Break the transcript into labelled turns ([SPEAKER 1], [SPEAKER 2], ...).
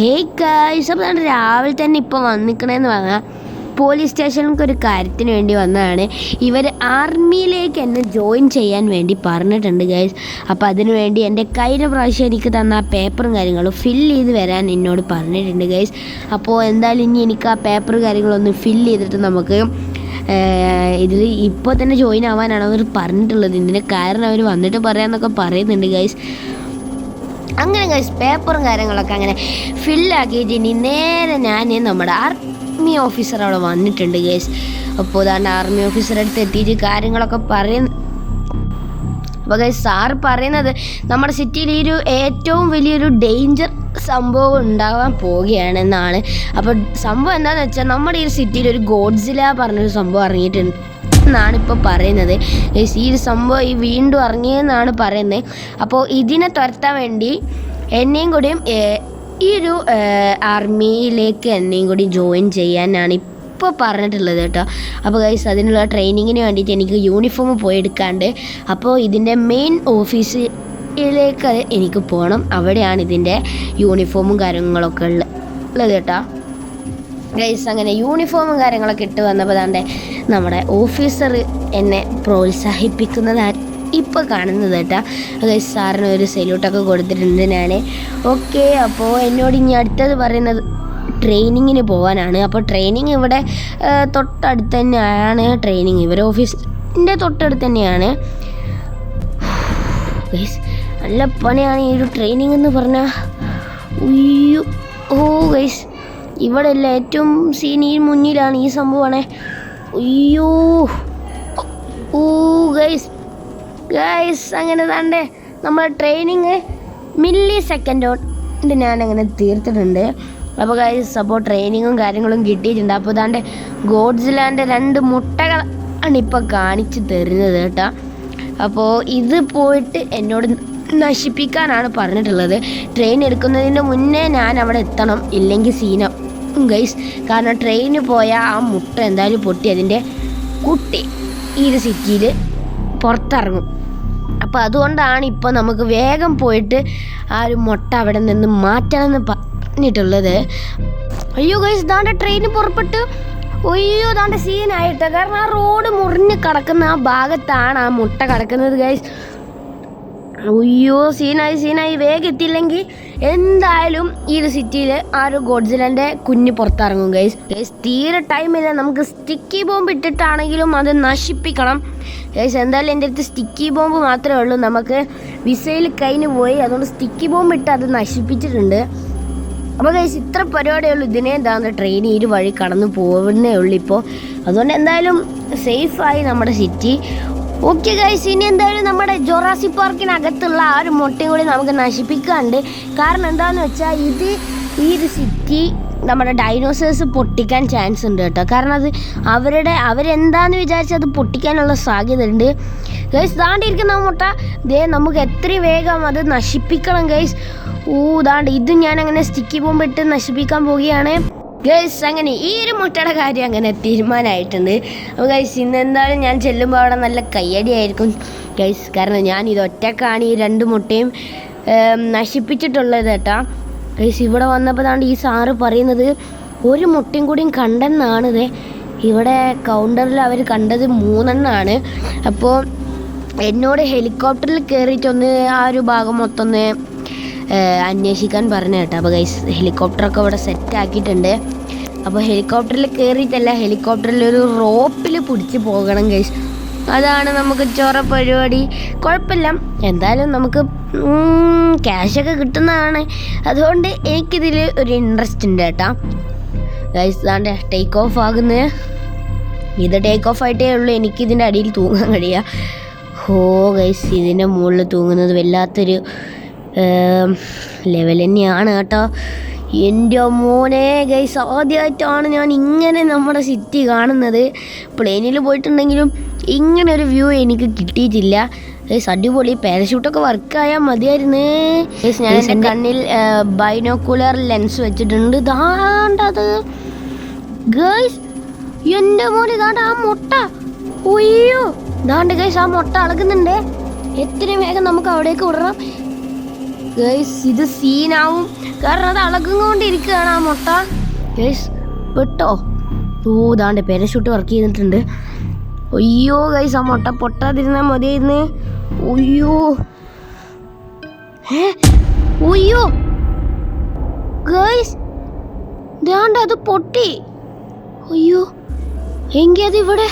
[SPEAKER 1] Hey guys, അപ്പോൾ രാവിലെ തന്നെ ഇപ്പോൾ വന്നിക്കണേന്ന് പറഞ്ഞാൽ പോലീസ് സ്റ്റേഷനിലേക്ക് ഒരു കാര്യത്തിന് വേണ്ടി വന്നതാണ്. ഇവർ ആർമിയിലേക്ക് എന്നെ ജോയിൻ ചെയ്യാൻ വേണ്ടി പറഞ്ഞിട്ടുണ്ട് ഗൈസ്. അപ്പോൾ അതിനു വേണ്ടി എൻ്റെ കഴിഞ്ഞ പ്രാവശ്യം എനിക്ക് തന്ന ആ പേപ്പറും കാര്യങ്ങളും ഫില്ല് ചെയ്ത് വരാൻ എന്നോട് പറഞ്ഞിട്ടുണ്ട് ഗൈസ്. അപ്പോൾ എന്തായാലും ഇനി എനിക്ക് ആ പേപ്പർ കാര്യങ്ങളൊന്ന് ഫില്ല് ചെയ്തിട്ട് നമുക്ക് ഇതിൽ ഇപ്പോൾ തന്നെ ജോയിൻ ആവാനാണ് അവർ പറഞ്ഞിട്ടുള്ളത്. ഇതിൻ്റെ കാരണം അവർ വന്നിട്ട് പറയാമെന്നൊക്കെ പറയുന്നുണ്ട് ഗൈസ്. അങ്ങനെ ഗൈസ് പേപ്പറും കാര്യങ്ങളൊക്കെ അങ്ങനെ ഫില്ലാക്കിയിട്ട് ഇനി നേരെ ഞാൻ നമ്മുടെ ആർമി ഓഫീസർ അവിടെ വന്നിട്ടുണ്ട് ഗൈസ്. അപ്പോൾ അതാണ്ട് ആർമി ഓഫീസറെ അടുത്ത് എത്തിയിട്ട് കാര്യങ്ങളൊക്കെ പറയുന്നു. അപ്പോൾ ഗൈസ് സാറ് പറയുന്നത് നമ്മുടെ സിറ്റിയിൽ ഈ ഒരു ഏറ്റവും വലിയൊരു ഡേഞ്ചർ സംഭവം ഉണ്ടാകാൻ പോവുകയാണെന്നാണ്. അപ്പോൾ സംഭവം എന്താണെന്ന് വെച്ചാൽ നമ്മുടെ ഈ സിറ്റിയിൽ ഒരു ഗോഡ്സില പറഞ്ഞൊരു സംഭവം ഇറങ്ങിയിട്ടുണ്ട് എന്നാണ് ഇപ്പോൾ പറയുന്നത്. ഈ ഒരു സംഭവം വീണ്ടും ഇറങ്ങിയെന്നാണ് പറയുന്നത്. അപ്പോൾ ഇതിനെ തുരത്താൻ വേണ്ടി എന്നെയും കൂടിയും ഈ ഒരു ആർമിയിലേക്ക് എന്നെയും കൂടി ജോയിൻ ചെയ്യാനാണ് ഇപ്പോൾ പറഞ്ഞിട്ടുള്ളത് കേട്ടോ. അപ്പോൾ ഗൈസ് അതിനുള്ള ട്രെയിനിങ്ങിന് വേണ്ടിയിട്ട് എനിക്ക് യൂണിഫോം പോയി എടുക്കാണ്ട്. അപ്പോൾ ഇതിൻ്റെ മെയിൻ ഓഫീസിലേക്ക് എനിക്ക് പോകണം. അവിടെയാണ് ഇതിൻ്റെ യൂണിഫോമും കാര്യങ്ങളൊക്കെ ഉള്ളത് കേട്ടോ. ഗൈസ് അങ്ങനെ യൂണിഫോമും കാര്യങ്ങളൊക്കെ ഇട്ട് വന്നപ്പോൾ താണ്ടെ നമ്മുടെ ഓഫീസർ എന്നെ പ്രോത്സാഹിപ്പിക്കുന്നതാണ് ഇപ്പോൾ കാണുന്നത് കേട്ടോ. ഗൈസ് സാറിന് ഒരു സല്യൂട്ടൊക്കെ കൊടുത്തിട്ടുണ്ട് ഞാൻ. ഓക്കെ, അപ്പോൾ എന്നോട് ഇനി അടുത്തത് പറയുന്നത് ട്രെയിനിങ്ങിന് പോകാനാണ്. അപ്പോൾ ട്രെയിനിങ് ഇവിടെ തൊട്ടടുത്ത് തന്നെയാണ് ട്രെയിനിങ്. ഇവർ ഓഫീസിൻ്റെ തൊട്ടടുത്ത് തന്നെയാണ്. ഗൈസ് നല്ല പണിയാണ് ഈ ഒരു ട്രെയിനിങ് എന്ന് പറഞ്ഞാൽ. ഉയ്യോ ഗൈസ് ഇവിടെ അല്ല ഏറ്റവും ഈ മുന്നിലാണ് ഈ സംഭവമാണേ. അയ്യോ ഗൈസ് അങ്ങനെ താണ്ടേ നമ്മുടെ ട്രെയിനിങ് മില്ലി സെക്കൻഡ് കൊണ്ട് ഞാനങ്ങനെ തീർത്തിട്ടുണ്ട്. അപ്പോൾ ഗൈസ് അപ്പോൾ ട്രെയിനിങ്ങും കാര്യങ്ങളും കിട്ടിയിട്ടുണ്ട്. അപ്പോൾ താണ്ടെ ഗോഡ്സിലാൻ്റെ 2 മുട്ടകളാണ് ഇപ്പോൾ കാണിച്ച് തരുന്നത് കേട്ടോ. അപ്പോൾ ഇത് പോയിട്ട് എന്നോട് നശിപ്പിക്കാനാണ് പറഞ്ഞിട്ടുള്ളത്. ട്രെയിൻ എടുക്കുന്നതിന് മുന്നേ ഞാൻ അവിടെ എത്തണം, ഇല്ലെങ്കിൽ സീനം ഗൈസ്. കാരണം ട്രെയിന് പോയാൽ ആ മുട്ട എന്തായാലും പൊട്ടി അതിൻ്റെ കുട്ടി ഈ ഒരു സിറ്റിയിൽ പുറത്തിറങ്ങും. അപ്പോൾ അതുകൊണ്ടാണ് ഇപ്പോൾ നമുക്ക് വേഗം പോയിട്ട് ആ ഒരു മുട്ട അവിടെ നിന്ന് മാറ്റണമെന്ന് പറഞ്ഞിട്ടുള്ളത്. അയ്യോ ഗൈസ് ദാണ്ടെ ട്രെയിന് പുറപ്പെട്ട് ദാണ്ടെ സീനായിട്ട്. കാരണം ആ റോഡ് മുറിഞ്ഞ് കിടക്കുന്ന ആ ഭാഗത്താണ് ആ മുട്ട കിടക്കുന്നത് ഗൈസ്. സീനായി വേഗം എത്തിയില്ലെങ്കിൽ എന്തായാലും ഈ ഒരു സിറ്റിയിൽ ആ ഒരു ഗോഡ്സിലൻ്റെ കുഞ്ഞ് പുറത്തിറങ്ങും ഗൈസ്. തീരെ ടൈമില്ല. നമുക്ക് സ്റ്റിക്കി ബോംബ് ഇട്ടിട്ടാണെങ്കിലും അത് നശിപ്പിക്കണം ഗൈസ്. എന്തായാലും എൻ്റെ അടുത്ത് സ്റ്റിക്കി ബോംബ് മാത്രമേ ഉള്ളൂ. നമുക്ക് വിസയിൽ കഴിഞ്ഞ് പോയി, അതുകൊണ്ട് സ്റ്റിക്കി ബോംബ് ഇട്ട് അത് നശിപ്പിച്ചിട്ടുണ്ട്. അപ്പോൾ ഗൈസ് ഇത്ര പരിപാടിയേ ഉള്ളൂ. ഇതിനെ എന്താണെന്ന് ട്രെയിൻ ഈ വഴി കടന്നു പോകുന്നേ ഉള്ളൂ ഇപ്പോൾ. അതുകൊണ്ട് എന്തായാലും സേഫായി നമ്മുടെ സിറ്റി. ഓക്കെ ഗൈസ്, ഇനി എന്തായാലും നമ്മുടെ ജൊറാസിക് പാർക്കിനകത്തുള്ള ആ ഒരു മുട്ടയും കൂടി നമുക്ക് നശിപ്പിക്കാണ്ട്. കാരണം എന്താണെന്ന് വെച്ചാൽ ഈ ഒരു സിറ്റി നമ്മുടെ ഡൈനോസേഴ്സ് പൊട്ടിക്കാൻ ചാൻസ് ഉണ്ട് കേട്ടോ. കാരണം അത് അവരെന്താന്ന് വിചാരിച്ചാൽ അത് പൊട്ടിക്കാനുള്ള സാധ്യത ഉണ്ട് ഗൈസ്. ദാണ്ടിരിക്കുന്ന ആ മുട്ട നമുക്ക് എത്രയും വേഗം അത് നശിപ്പിക്കണം ഗൈസ്. ഇത് ഞാനങ്ങനെ സ്റ്റിക്കി ബോംബ് ഇട്ട് നശിപ്പിക്കാൻ പോവുകയാണ് ഗൈസ്. അങ്ങനെ ഈ ഒരു മുട്ടയുടെ കാര്യം അങ്ങനെ തീരുമാനമായിട്ടുണ്ട്. അപ്പോൾ ഗൈസ് ഇന്ന് എന്തായാലും ഞാൻ ചെല്ലുമ്പോൾ അവിടെ നല്ല കയ്യടിയായിരിക്കും ഗൈസ്. കാരണം ഞാൻ ഒറ്റക്കാണ് ഈ 2 മുട്ടയും നശിപ്പിച്ചിട്ടുള്ളത് കേട്ടോ ഗൈസ്. ഇവിടെ വന്നപ്പോൾ താണ്ട് ഈ സാറ് പറയുന്നത് 1 മുട്ടയും കൂടിയും കണ്ടെന്നാണിത്. ഇവിടെ കൗണ്ടറിൽ അവർ കണ്ടത് 3 എണ്ണമാണ്. അപ്പോൾ എന്നോട് ഹെലികോപ്റ്ററിൽ കയറിയിട്ടൊന്ന് ആ ഒരു ഭാഗം മൊത്തം ഒന്ന് അന്വേഷിക്കാൻ പറഞ്ഞു കേട്ടോ. അപ്പോൾ ഗൈസ് ഹെലികോപ്റ്ററൊക്കെ ഇവിടെ സെറ്റ് ആക്കിയിട്ടുണ്ട്. അപ്പോൾ ഹെലികോപ്റ്ററിൽ കയറിയിട്ടല്ല, ഹെലികോപ്റ്ററിൽ ഒരു റോപ്പിൽ പിടിച്ച് പോകണം ഗൈസ്. അതാണ് നമുക്ക് ചോറ പരിപാടി. കുഴപ്പമില്ല, എന്തായാലും നമുക്ക് ക്യാഷൊക്കെ കിട്ടുന്നതാണ്. അതുകൊണ്ട് എനിക്കിതിൽ ഒരു ഇൻട്രസ്റ്റ് ഉണ്ട് കേട്ടോ ഗൈസ്. അതാണ്ട് ടേക്ക് ഓഫ് ആകുന്നത്. ഇത് ടേക്ക് ഓഫ് ആയിട്ടേ ഉള്ളൂ എനിക്കിതിൻ്റെ അടിയിൽ തൂങ്ങാൻ കഴിയുക. ഗൈസ് ഇതിൻ്റെ മുകളിൽ തൂങ്ങുന്നത് വല്ലാത്തൊരു ലെവൽ തന്നെയാണ് കേട്ടോ. എൻ്റെ മോനെ ഗൈസ്, ആദ്യമായിട്ടാണ് ഞാൻ ഇങ്ങനെ നമ്മുടെ സിറ്റി കാണുന്നത്. പ്ലെയിനിൽ പോയിട്ടുണ്ടെങ്കിലും ഇങ്ങനെ ഒരു വ്യൂ എനിക്ക് കിട്ടിയിട്ടില്ല ഗൈസ്. അടിപൊളി. പാരഷൂട്ടൊക്കെ വർക്കായാൽ മതിയായിരുന്നു ഗൈസ്. ഞാൻ എൻ്റെ കണ്ണിൽ ബൈനോക്കുലർ ലെൻസ് വെച്ചിട്ടുണ്ട്. ദാണ്ടത് ഗൈസ്, എൻ്റെ മോനെ ദാണ്ട ആ മുട്ട. ദാണ്ട് ഗൈസ് ആ മുട്ട അളകുന്നുണ്ട്. എത്രയും വേഗം നമുക്ക് അവിടേക്ക് വിടണം ഗൈസ് ഇത് സീനാവും, കാരണം അത് അളകുകൊണ്ടിരിക്കുകയാണ് ആ മുട്ട. ഗൈസ് പെട്ടോ? ഓ ദാണ്ട് പാരഷൂട്ട് വർക്ക് ചെയ്തിട്ടുണ്ട്. അയ്യോ ഗൈസ് ആ മുട്ട പൊട്ടാതിരുന്നാൽ മതിയായിരുന്നു. ഒയ്യോ ഒയ്യോ ഗൈസ് ദാണ്ട് അത് പൊട്ടി. അയ്യോ എങ്കിൽ അത് ഇവിടെ